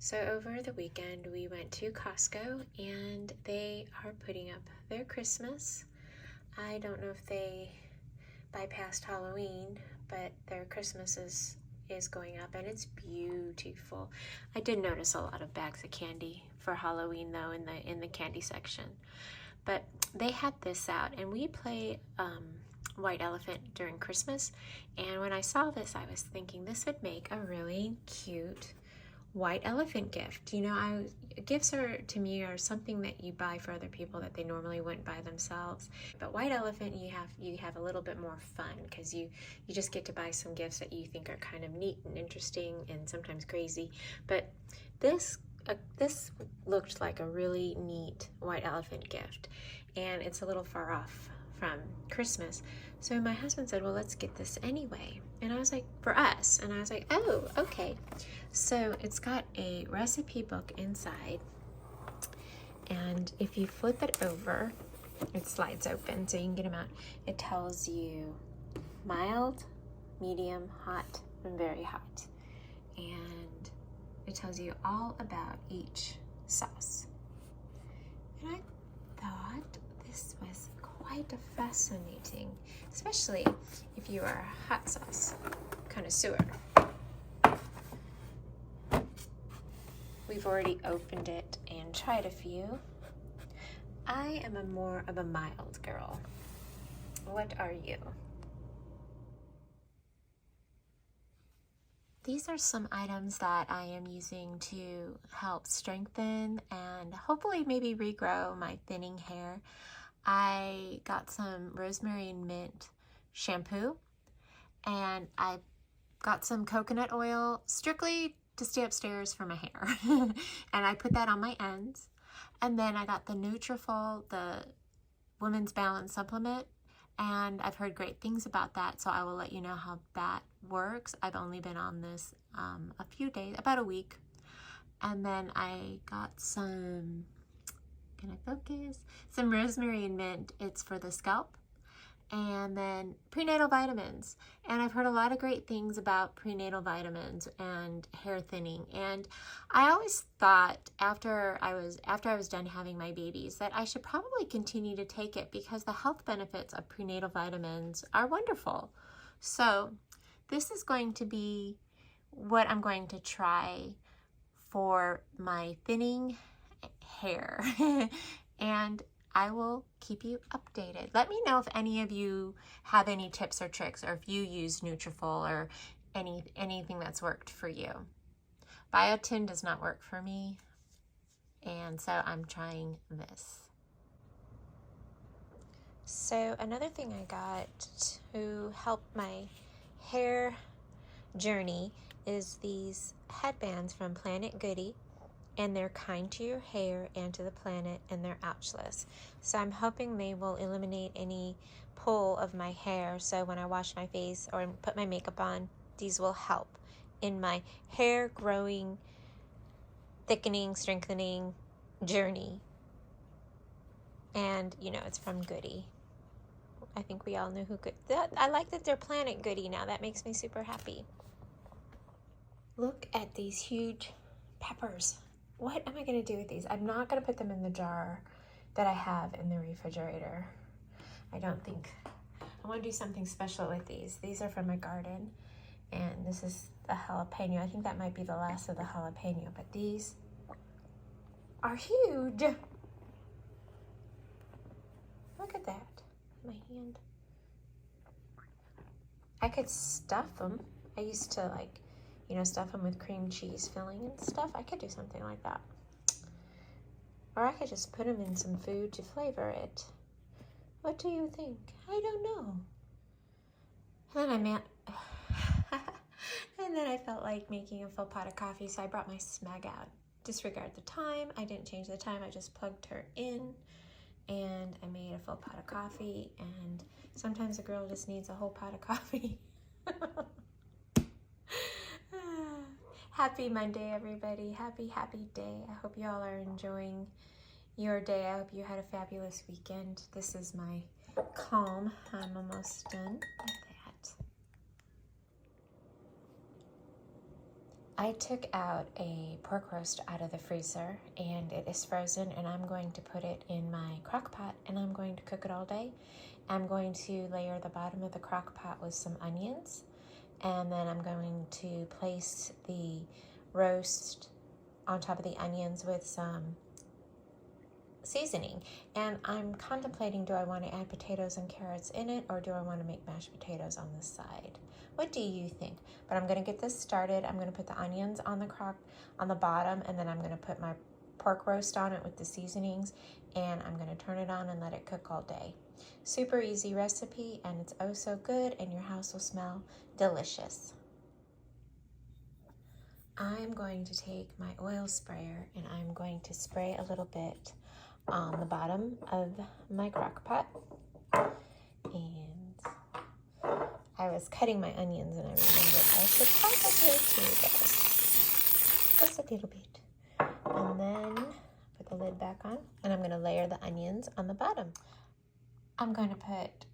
So over the weekend we went to Costco and they are putting up their Christmas. I don't know if they bypassed Halloween, but their Christmas is going up and it's beautiful. I did notice a lot of bags of candy for Halloween though in the candy section. But they had this out and we play White Elephant during Christmas, and when I saw this I was thinking this would make a really cute white elephant gift. You know, gifts are to me are something that you buy for other people that they normally wouldn't buy themselves. But white elephant, you have a little bit more fun because you just get to buy some gifts that you think are kind of neat and interesting and sometimes crazy. But this looked like a really neat white elephant gift, and it's a little far off from Christmas. So my husband said, well, let's get this anyway. And I was like, for us. And I was like, oh, okay. So it's got a recipe book inside. And if you flip it over, it slides open so you can get them out. It tells you mild, medium, hot, and very hot. And it tells you all about each sauce. And I thought this was quite fascinating, especially if you are a hot sauce connoisseur. We've already opened it and tried a few. I am more of a mild girl. What are you? These are some items that I am using to help strengthen and hopefully maybe regrow my thinning hair. I got some rosemary and mint shampoo, and I got some coconut oil strictly to stay upstairs for my hair. And I put that on my ends. And then I got the Nutrafol, the Women's Balance Supplement, and I've heard great things about that, so I will let you know how that works. I've only been on this a few days, about a week. And then I got some, can I focus? Some rosemary and mint. It's for the scalp. And then prenatal vitamins. And I've heard a lot of great things about prenatal vitamins and hair thinning. And I always thought after I was done having my babies that I should probably continue to take it because the health benefits of prenatal vitamins are wonderful. So this is going to be what I'm going to try for my thinning hair. And I will keep you updated. Let me know if any of you have any tips or tricks, or if you use Nutrafol or anything that's worked for you. Biotin does not work for me, and so I'm trying this. So another thing I got to help my hair journey is these headbands from Planet Goody. And they're kind to your hair and to the planet, and they're ouchless. So I'm hoping they will eliminate any pull of my hair, so when I wash my face or put my makeup on, these will help in my hair growing, thickening, strengthening journey. And you know, it's from Goody. I think we all know who Goody. I like that they're Planet Goody now. That makes me super happy. Look at these huge peppers. What am I going to do with these? I'm not going to put them in the jar that I have in the refrigerator. I don't think. I want to do something special with these. These are from my garden, and this is the jalapeno. I think that might be the last of the jalapeno, but these are huge. Look at that. My hand. I could stuff them. I used to stuff them with cream cheese filling and stuff. I could do something like that. Or I could just put them in some food to flavor it. What do you think? I don't know. And then I felt like making a full pot of coffee, so I brought my Smeg out. Disregard the time. I didn't change the time. I just plugged her in, and I made a full pot of coffee. And sometimes a girl just needs a whole pot of coffee. Happy Monday, everybody. Happy day. I hope you all are enjoying your day. I hope you had a fabulous weekend. This is my calm. I'm almost done with that. I took out a pork roast out of the freezer and it is frozen, and I'm going to put it in my crock pot and I'm going to cook it all day. I'm going to layer the bottom of the crock pot with some onions, and then I'm going to place the roast on top of the onions with some seasoning. And I'm contemplating, do I want to add potatoes and carrots in it, or do I want to make mashed potatoes on the side? What do you think? But I'm going to get this started. I'm going to put the onions on the bottom, and then I'm going to put my pork roast on it with the seasonings, and I'm going to turn it on and let it cook all day. Super easy recipe, and it's oh so good, and your house will smell delicious. I'm going to take my oil sprayer and I'm going to spray a little bit on the bottom of my crock pot. And I was cutting my onions and I remembered I should probably do this. Just a little bit. And then put the lid back on, and I'm going to layer the onions on the bottom. I'm going to put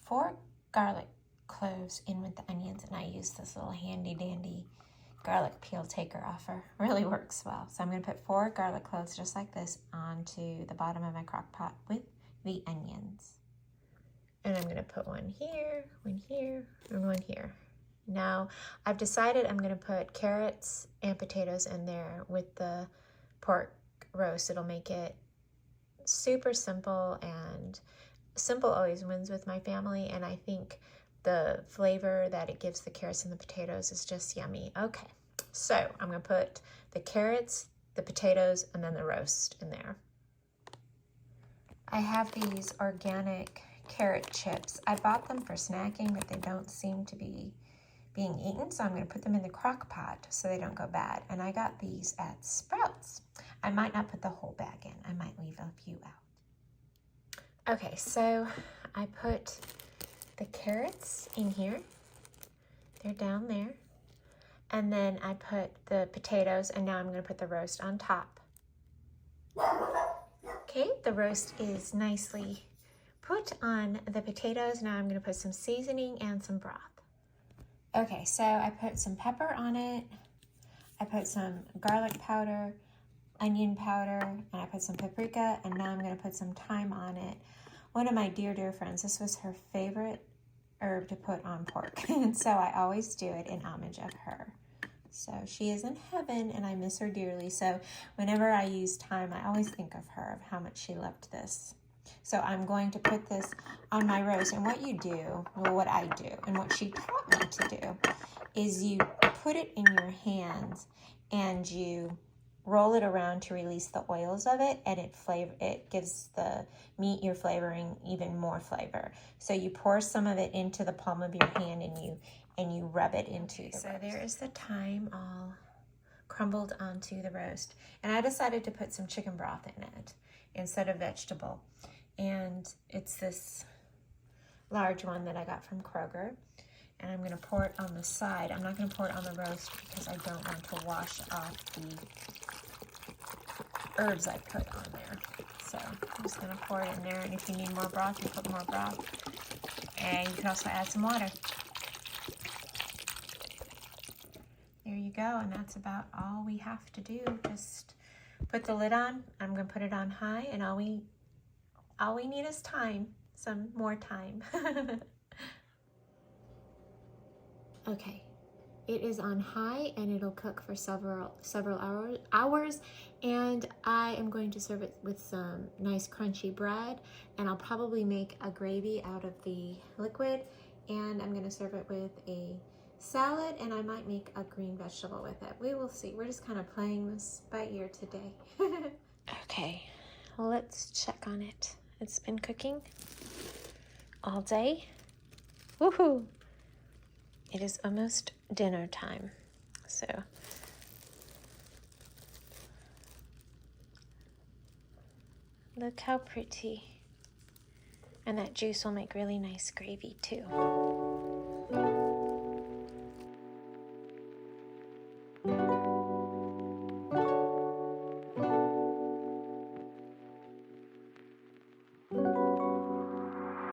4 garlic cloves in with the onions, and I use this little handy dandy garlic peel taker offer. Really works well. So I'm going to put 4 garlic cloves just like this onto the bottom of my crock pot with the onions. And I'm going to put one here, and one here. Now I've decided I'm going to put carrots and potatoes in there with the pork roast. It'll make it super simple, and simple always wins with my family, and I think the flavor that it gives the carrots and the potatoes is just yummy. Okay, so I'm going to put the carrots, the potatoes, and then the roast in there. I have these organic carrot chips. I bought them for snacking, but they don't seem to be being eaten, so I'm going to put them in the crock pot so they don't go bad. And I got these at Sprouts. I might not put the whole bag in. I might leave a few out. Okay, so I put the carrots in here. They're down there. And then I put the potatoes, and now I'm going to put the roast on top. Okay, the roast is nicely put on the potatoes. Now I'm going to put some seasoning and some broth. Okay, so I put some pepper on it. I put some garlic powder, onion powder, and I put some paprika, and now I'm going to put some thyme on it. One of my dear friends, this was her favorite herb to put on pork, and so I always do it in homage of her. So she is in heaven, and I miss her dearly. So whenever I use thyme, I always think of her, of how much she loved this. So I'm going to put this on my roast, and what you do, well, what I do, and what she taught me to do, is you put it in your hands and you roll it around to release the oils of it, and it gives the meat you're flavoring even more flavor. So you pour some of it into the palm of your hand and you rub it into the roast. So there is the thyme all crumbled onto the roast, and I decided to put some chicken broth in it instead of vegetable. And it's this large one that I got from Kroger. And I'm going to pour it on the side. I'm not going to pour it on the roast because I don't want to wash off the herbs I put on there. So I'm just going to pour it in there. And if you need more broth, you put more broth. And you can also add some water. There you go. And that's about all we have to do. Just put the lid on. I'm going to put it on high, and all we need is time, some more time. Okay, it is on high, and it'll cook for several hours, and I am going to serve it with some nice crunchy bread, and I'll probably make a gravy out of the liquid, and I'm going to serve it with a salad, and I might make a green vegetable with it. We will see. We're just kind of playing this by ear today. Okay, let's check on it. It's been cooking all day. Woohoo! It is almost dinner time. So look how pretty. And that juice will make really nice gravy too.